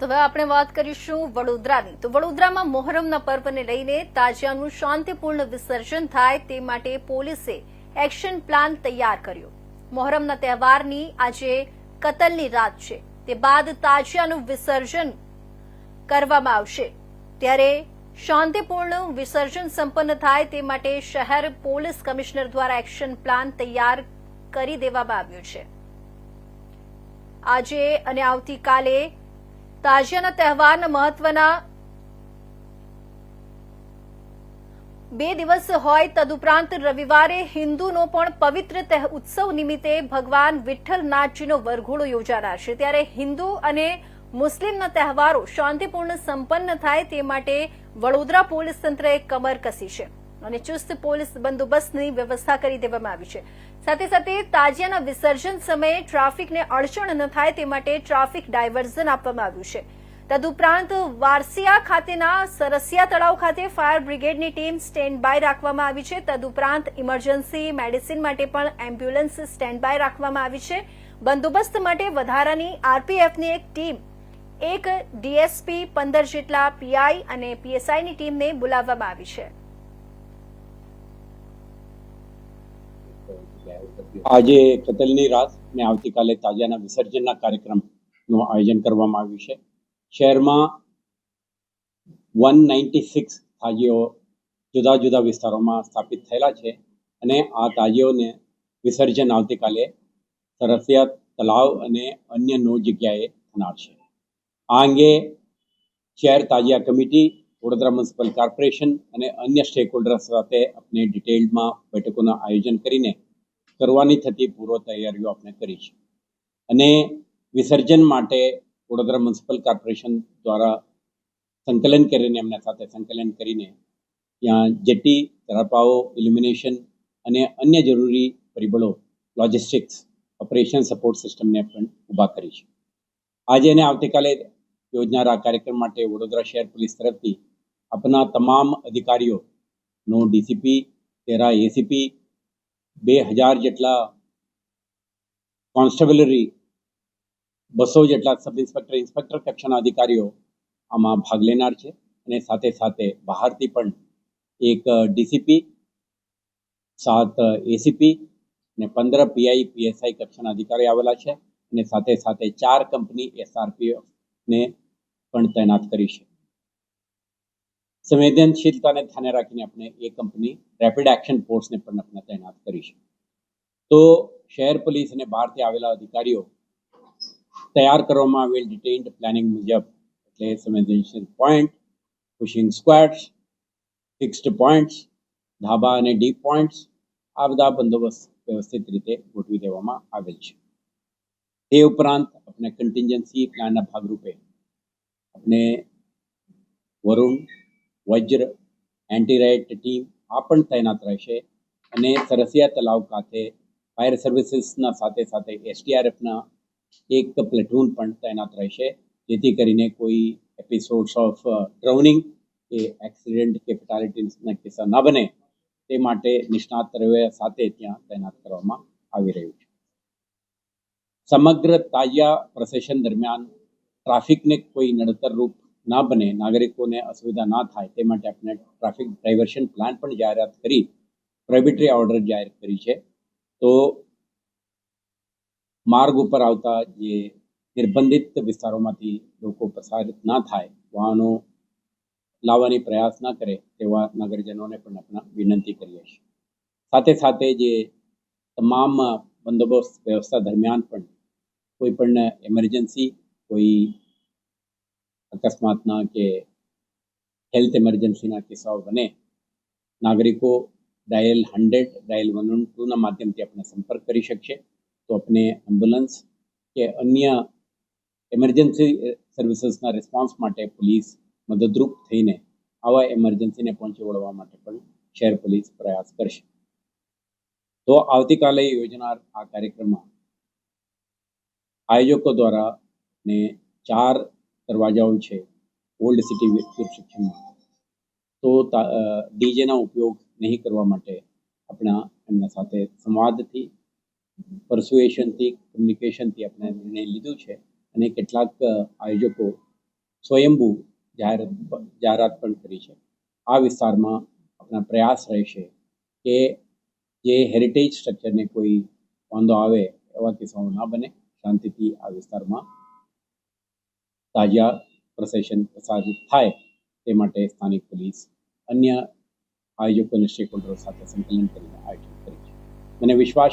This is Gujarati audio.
તો હવે આપણે વાત કરીશું વડોદરાની। તો વડોદરામાં મોહરમના પર્વને લઈને તાજિયાનું શાંતિપૂર્ણ વિસર્જન થાય તે માટે પોલીસે એક્શન પ્લાન તૈયાર કર્યો। મોહરમના તહેવારની આજે કતલની રાત છે, તે બાદ તાજિયાનું વિસર્જન કરવામાં આવશે, ત્યારે શાંતિપૂર્ણ વિસર્જન સંપન્ન થાય તે માટે શહેર પોલીસ કમિશનર દ્વારા એક્શન પ્લાન તૈયાર કરી દેવામાં આવ્યો છે। આજે અને આવતીકાલે તાજિયાના તહેવારના મહત્વના 2 દિવસ હોય, તદુપરાંત રવિવારે હિન્દુનો પણ પવિત્ર ઉત્સવ નિમિત્તે ભગવાન વિઠ્ઠલનાથજીનો વરઘોડો યોજાનાર છે, ત્યારે હિન્દુ અને મુસ્લિમના તહેવારો શાંતિપૂર્ણ સંપન્ન થાય તે માટે વડોદરા પોલીસ તંત્રએ કમર કસી છે અને ચુસ્ત પોલીસ બંદોબસ્તની વ્યવસ્થા કરી દેવામાં આવી છે। સાથે સાથે તાજિયાના વિસર્જન સમયે ટ્રાફિકને અડચણ ન થાય તે માટે ટ્રાફિક ડાયવર્ઝન આપવામાં આવ્યું છે। તદુપરાંત વારસિયા ખાતેના સરસિયા તળાવ ખાતે ફાયર બ્રિગેડની ટીમ સ્ટેન્ડ બાય રાખવામાં આવી છે। તદુપરાંત ઇમરજન્સી મેડિસિન માટે પણ એમ્બ્યુલન્સ સ્ટેન્ડ બાય રાખવામાં આવી છે। બંદોબસ્ત માટે વધારાની આરપીએફની એક ટીમ, એક ડીએસપી, 15 જેટલા પીઆઈ અને પીએસઆઈની ટીમને બોલાવવામાં આવી છે। આજે કતલની રાત ને આવતીકાલે તાજિયાના વિસર્જનના કાર્યક્રમનું આયોજન કરવામાં આવ્યું છે। શહેરમાં 196 તાજિયાઓ જુદા જુદા વિસ્તારોમાં સ્થાપિત થયેલા છે અને આ તાજિયાઓને વિસર્જન આવતીકાલે સરસિયા તળાવ અને અન્ય 9 જગ્યાએ થનાર છે। આ અંગે શહેર તાજિયા કમિટી, વડોદરા મ્યુનિસિપલ કોર્પોરેશન અને અન્ય સ્ટેક હોલ્ડર્સ સાથે આપણે ડિટેલમાં બેઠકોનું આયોજન કરીને કરવાની થતી પૂર્વ તૈયારીઓ આપણે કરી છે અને વિસર્જન માટે વડોદરા મ્યુનિસિપલ કોર્પોરેશન દ્વારા સંકલન કરીને એમના સાથે સંકલન કરીને ત્યાં જેટી, તળાવો, ઇલ્યુમિનેશન અને અન્ય જરૂરી પરિબળો, લોજિસ્ટિક્સ, ઓપરેશન સપોર્ટ સિસ્ટમને પણ ઊભા કરી છે। આજે અને આવતીકાલે યોજનારા કાર્યક્રમ માટે વડોદરા શહેર પોલીસ તરફથી આપના તમામ અધિકારીઓનો ડીસીપી, 13 એસીપી, 2000 જેટલા કોન્સ્ટેબલરી, 200 જેટલા સબ ઇન્સ્પેક્ટર, ઇન્સ્પેક્ટર કક્ષાના અધિકારીઓ આમાં ભાગ લેનાર છે અને સાથે સાથે બહારથી પણ એક ડીસીપી, 7 એસીપી અને 15 પીઆઈ, પીએસઆઈ કક્ષાના અધિકારીઓ આવેલા છે અને સાથે સાથે 4 કંપની એસઆરપીએફને પણ તૈનાત કરી છે। સંવેદનશીલતાને ધ્યાને રાખીને આપણે એ કંપની રેપિડ એક્શન ફોર્સને પણ આપણે તૈનાત કરી છે। તો શહેર પોલીસ અને બહારથી આવેલા અધિકારીઓ તૈયાર કરવામાં આવેલ ડિટેઇન્ડ પ્લાનિંગ મુજબ, એટલે સંવેદનશીલ પોઈન્ટ, પુશિંગ સ્ક્વેડ્સ, ફિક્સ્ડ પોઈન્ટ્સ, ધાબા અને ડીપ પોઈન્ટ્સ, આ બધા બંદોબસ્ત વ્યવસ્થિત રીતે ગોઠવી દેવામાં આવેલ છે। તે ઉપરાંત આપણે કન્ટિન્જન્સી પ્લાનના ભાગરૂપે આપણે વરુણ, વજ્ર, એન્ટી રાઇટ ટીમ આ પણ તૈનાત રહેશે અને સરસિયા તળાવ ખાતે ફાયર સર્વિસીસના સાથે સાથે એસડીઆરએફના એક પ્લેટૂન પણ તૈનાત રહેશે, જેથી કરીને કોઈ એપિસોડ્સ ઓફ ડ્રાઉનિંગ કે એક્સિડન્ટ કે ફેટાલિટીના કિસ્સા ન બને તે માટે નિષ્ણાત સાથે ત્યાં તૈનાત કરવામાં આવી રહ્યું છે। સમગ્ર તાજિયા પ્રોસેશન દરમિયાન ટ્રાફિકને કોઈ નડતરરૂપ ના બને, નાગરિકોને અસુવિધા ના થાય તે માટે આપણે ટ્રાફિક ડાયવર્શન પ્લાન પણ જાહેરાત કરી પ્રોહિબિટરી ઓર્ડર જાહેર કરી છે। તો માર્ગ ઉપર આવતા જે નિર્બંધિત વિસ્તારોમાંથી લોકો પસાર ના થાય, વાહનો લાવવાની પ્રયાસ ના કરે તેવા નગરજનોને પણ આપણે વિનંતી કરીએ છીએ। સાથે સાથે જે તમામ બંદોબસ્ત વ્યવસ્થા દરમિયાન પણ કોઈ પણ એમરજન્સી, કોઈ અકસ્માતના કે હેલ્થ એમરજન્સીના કિસ્સાઓ બને, નાગરિકો ડાયલ 100, ડાયલ 112ના માધ્યમથી આપણે સંપર્ક કરી શકશે। તો આપણે એમ્બ્યુલન્સ કે અન્ય એમરજન્સી સર્વિસીસના રિસ્પોન્સ માટે પોલીસ મદદરૂપ થઈને આવા એમરજન્સીને પહોંચી વળવા માટે પણ શહેર પોલીસ પ્રયાસ કરશે। તો આવતીકાલે યોજનાર આ કાર્યક્રમમાં આયોજકો દ્વારા ને 4 દરવાજાઓ છે ઓલ્ડ સિટી સેક્શનમાં, તો ડીજેના ઉપયોગ નહીં કરવા માટે આપણા એમના સાથે સંવાદથી, પરસ્યુએશનથી, કમ્યુનિકેશનથી આપણે નિર્ણય લીધું છે અને કેટલાક આયોજકો સ્વયંભૂ જાહેરાત પણ કરી છે. આ વિસ્તારમાં આપણા પ્રયાસ રહેશે કે જે હેરિટેજ સ્ટ્રક્ચરને કોઈ વાંધો આવે એવા કિસ્સાઓ ના બને. શાંતિથી આ વિસ્તારમાં તાજિયા પ્રોસેશન પ્રસારિત થાય તે માટે સ્થાનિક પોલીસ અન્ય આયોજકો અને સ્ટેક હોલ્ડરો સાથે સંકલન કરીને આયોજન કરી છે. મને વિશ્વાસ